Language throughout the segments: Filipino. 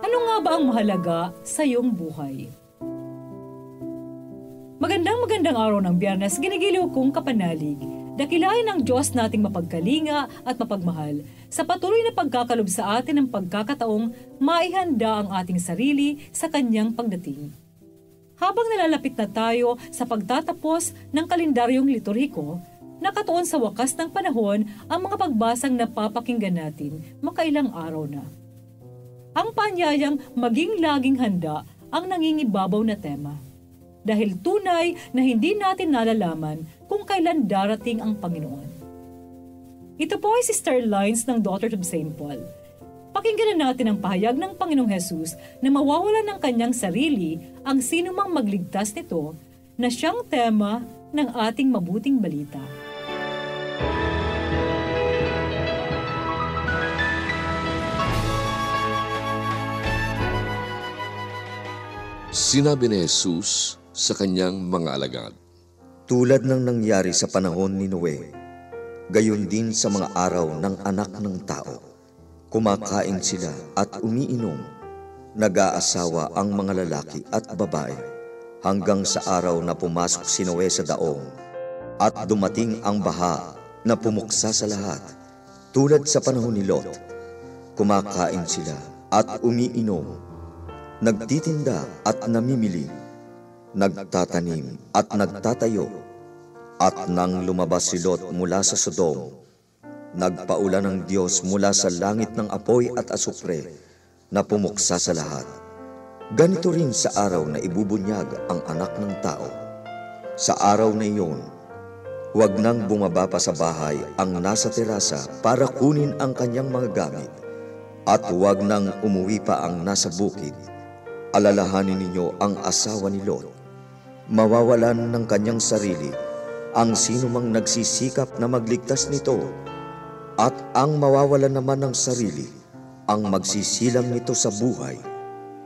Ano nga ba ang mahalaga sa iyong buhay? Magandang araw ng Biyernes, ginigiliw kong kapanalig. Dakilain ng Diyos nating mapagkalinga at mapagmahal sa patuloy na pagkakalob sa atin ng pagkakataong maihanda ang ating sarili sa Kanyang pagdating. Habang nalalapit na tayo sa pagtatapos ng kalendaryong liturhiko, nakatuon sa wakas ng panahon ang mga pagbasang napapakinggan natin makailang araw na. Ang paanyayang maging laging handa ang nangingibabaw na tema. Dahil tunay na hindi natin nalalaman kung kailan darating ang Panginoon. Ito po ay Sister Lines ng Daughters of St. Paul. Pakinggan na natin ang pahayag ng Panginoong Hesus na mawawalan ng kanyang sarili ang sinumang magligtas nito na siyang tema ng ating mabuting balita. Sinabi ni Jesus sa kanyang mga alagad, tulad ng nangyari sa panahon ni Noe, gayon din sa mga araw ng anak ng tao. Kumakain sila at umiinom, nag-aasawa ang mga lalaki at babae, hanggang sa araw na pumasok si Noe sa daong, at dumating ang baha na pumuksa sa lahat. Tulad sa panahon ni Lot, kumakain sila at umiinom, nagtitinda at namimili, nagtatanim at nagtatayo. At nang lumabas si Lot mula sa Sodom, nagpaulan ng Diyos mula sa langit ng apoy at asupre na pumuksa sa lahat. Ganito rin sa araw na ibubunyag ang anak ng tao. Sa araw na iyon, huwag nang bumaba pa sa bahay ang nasa terasa para kunin ang kanyang mga gamit, at huwag nang umuwi pa ang nasa bukid. Alalahanin ninyo ang asawa ni Lot. Mawawalan ng kanyang sarili ang sinumang nagsisikap na magligtas nito, at ang mawawalan naman ng sarili ang magsisilang nito sa buhay.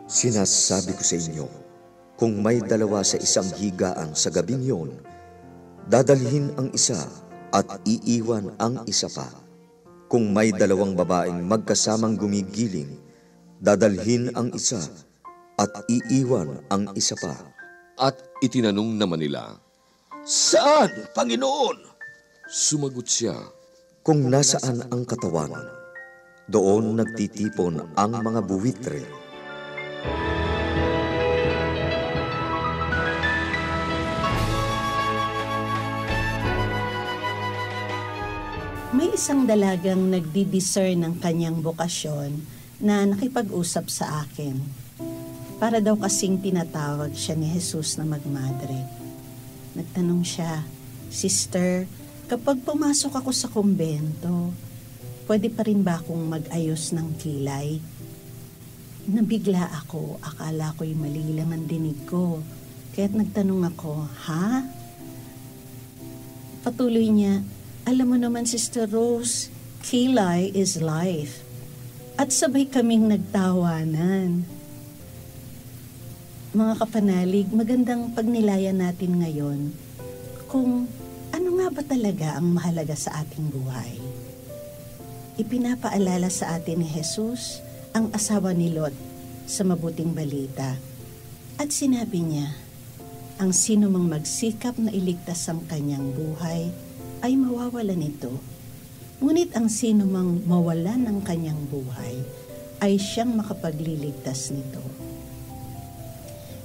Sinasabi ko sa inyo, kung may dalawa sa isang higaan sa gabing yon, dadalhin ang isa at iiwan ang isa pa. Kung may dalawang babaeng magkasamang gumigiling, dadalhin ang isa at iiwan ang isa pa. at itinanong naman nila, Saan, Panginoon? sumagot siya, Kung nasaan ang katawan, doon nagtitipon ang mga buwitre. May isang dalagang nagdi-discern ng kanyang bokasyon na nakipag-usap sa akin. Para daw kasing tinatawag siya ni Jesus na magmadre. Nagtanong siya, Sister, kapag pumasok ako sa kumbento, pwede pa rin ba akong mag-ayos ng kilay? Nabigla ako, akala ko'y mali lang ang dinig ko. Kaya't nagtanong ako, ha? Patuloy niya, alam mo naman, Sister Rose, kilay is life. At sabay kaming nagtawanan. Mga kapanalig, magandang pagnilayan natin ngayon kung ano nga ba talaga ang mahalaga sa ating buhay. Ipinapaalala sa atin ni Jesus ang asawa ni Lot sa mabuting balita. At sinabi niya, ang sino mang magsikap na iligtas ang kanyang buhay ay mawawalan nito. Ngunit ang sino mang mawalan ng kanyang buhay ay siyang makapagliligtas nito.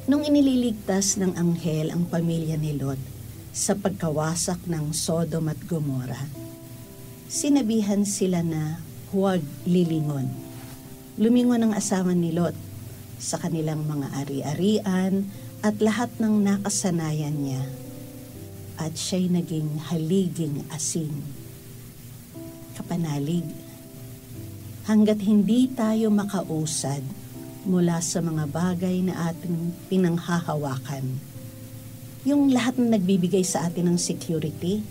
Nung inililigtas ng anghel ang pamilya ni Lot sa pagkawasak ng Sodom at Gomora, sinabihan sila na huwag lilingon. Lumingon ang asawa ni Lot sa kanilang mga ari-arian at lahat ng nakasanayan niya, at siya'y naging haliging asin. Kapanalig, hanggat hindi tayo makausad mula sa mga bagay na ating pinanghahawakan, yung lahat na nagbibigay sa atin ng security,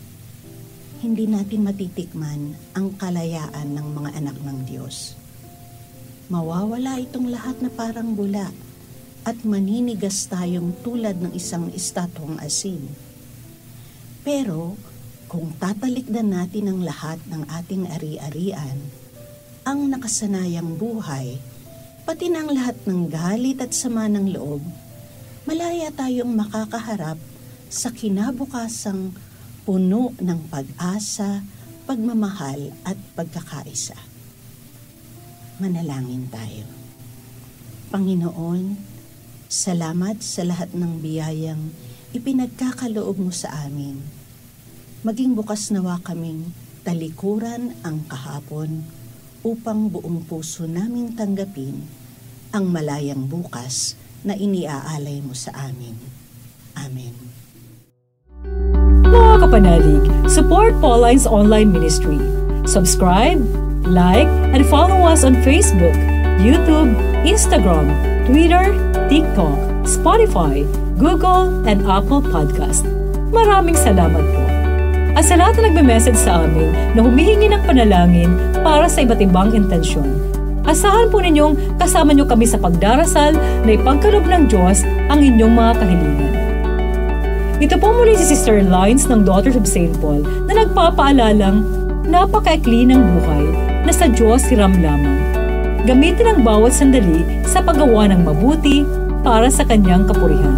hindi natin matitikman ang kalayaan ng mga anak ng Diyos. Mawawala itong lahat na parang bula at maninigas tayong tulad ng isang estatwang asin. Pero kung tatalikdan natin ang lahat ng ating ari-arian, ang nakasanayang buhay, pati na ang lahat ng galit at sama ng loob, malaya tayong makakaharap sa kinabukasang puno ng pag-asa, pagmamahal at pagkakaisa. Manalangin tayo. Panginoon, salamat sa lahat ng biyayang ipinagkakaloob mo sa amin. Maging bukas nawa kaming talikuran ang kahapon upang buong puso naming tanggapin ang malayang bukas na iniaalay mo sa amin. Amen. Mga kapanalig, support Pauline's online ministry. Subscribe, like, and follow us on Facebook, YouTube, Instagram, Twitter, TikTok, Spotify, Google, and Apple Podcast. Maraming salamat po. At sa lahat na nagme-message sa amin na humihingi ng panalangin para sa iba't ibang intensyon, asahan po ninyong kasama nyo kami sa pagdarasal na ipagkaloob ng Diyos ang inyong mga kahilingan. Ito po muli si Sister Lines ng Daughters of St. Paul na nagpapaalalang napakaikli ng buhay na sa Diyos hiram lamang. Gamitin ang bawat sandali sa paggawa ng mabuti para sa Kanyang kapurihan.